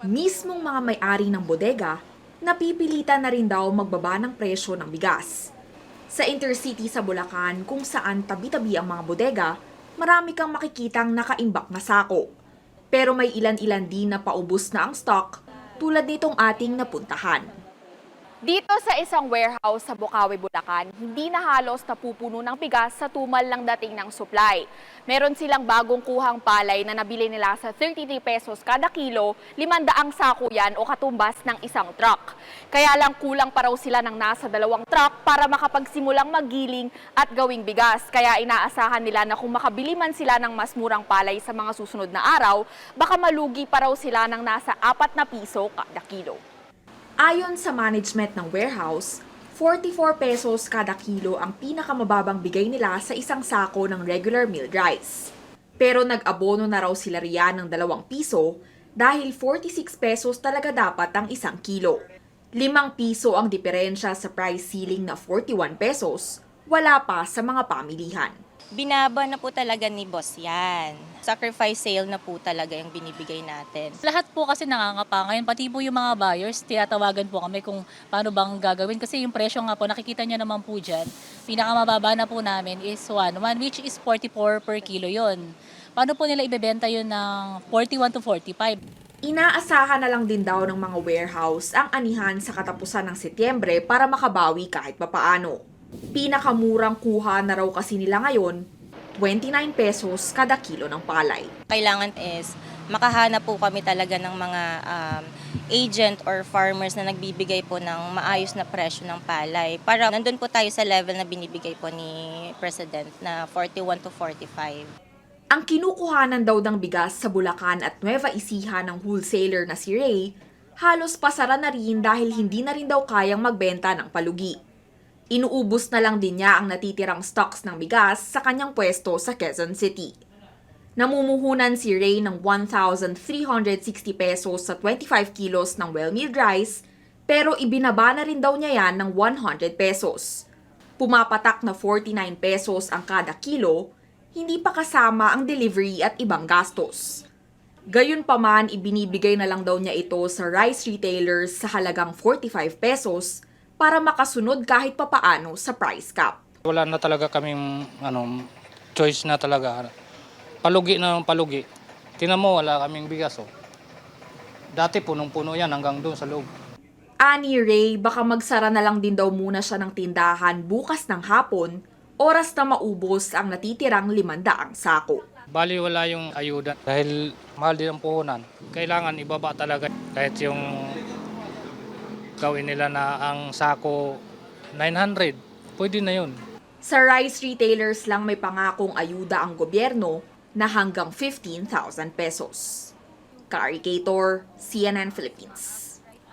Mismong mga may-ari ng bodega, napipilitan na rin daw magbaba ng presyo ng bigas. Sa Intercity sa Bulacan, kung saan tabi-tabi ang mga bodega, marami kang makikitang nakaimbak na sako. Pero may ilan-ilan din na paubos na ang stock, tulad nitong ating napuntahan. Dito sa isang warehouse sa Bocaue, Bulacan, hindi na halos napupuno ng bigas sa tumal lang dating ng supply. Meron silang bagong kuhang palay na nabili nila sa 33 pesos kada kilo, 500 sako yan o katumbas ng isang truck. Kaya lang kulang pa raw sila ng nasa 2 truck para makapagsimulang magiling at gawing bigas. Kaya inaasahan nila na kung makabili man sila ng mas murang palay sa mga susunod na araw, baka malugi pa raw sila ng nasa 4 na piso kada kilo. Ayon sa management ng warehouse, 44 pesos kada kilo ang pinakamababang bigay nila sa isang sako ng regular milled rice. Pero nag-abono na raw sila riyan ng 2 piso dahil 46 pesos talaga dapat ang isang kilo. 5 piso ang diferensya sa price ceiling na 41 pesos, wala pa sa mga pamilihan. Binaba na po talaga ni boss yan. Sacrifice sale na po talaga yung binibigay natin. Lahat po kasi nangangapa ngayon, pati po yung mga buyers, tiyatawagan po kami kung paano bang gagawin. Kasi yung presyo nga po, nakikita nyo naman po dyan, pinakamababa na po namin is 1 which is 44 per kilo yon. Paano po nila ibebenta yun ng 41 to 45? Inaasahan na lang din daw ng mga warehouse ang anihan sa katapusan ng Setyembre para makabawi kahit papaano. Pinakamurang kuha na raw kasi nila ngayon, 29 pesos kada kilo ng palay. Kailangan is makahanap po kami talaga ng mga agent or farmers na nagbibigay po ng maayos na presyo ng palay. Para nandun po tayo sa level na binibigay po ni President na 41 to 45. Ang kinukuhanan daw ng bigas sa Bulacan at Nueva Ecija ng wholesaler na si Ray, halos pasara na rin dahil hindi na rin daw kayang magbenta ng palugi. Inuubos na lang din niya ang natitirang stocks ng bigas sa kanyang pwesto sa Quezon City. Namumuhunan si Ray ng 1,360 pesos sa 25 kilos ng well-milled rice, pero ibinaba na rin daw niya yan ng 100 pesos. Pumapatak na 49 pesos ang kada kilo, hindi pa kasama ang delivery at ibang gastos. Gayunpaman, ibinibigay na lang daw niya ito sa rice retailers sa halagang 45 pesos para makasunod kahit papaano sa price cap. Wala na talaga kaming choice na talaga. Palugi na ng palugi. Tingnan mo, wala kaming bigas. Oh. Dati punong-puno yan hanggang doon sa loob. Ani Ray, baka magsara na lang din daw muna siya ng tindahan bukas ng hapon, oras na maubos ang natitirang 500 sako. Bali wala yung ayuda dahil mahal din ang puhunan. Kailangan ibaba talaga kahit yung gawin nila na ang sako 900, pwede na yun. Sa rice retailers lang may pangakong ayuda ang gobyerno na hanggang 15,000 pesos. Kari Cator, CNN Philippines.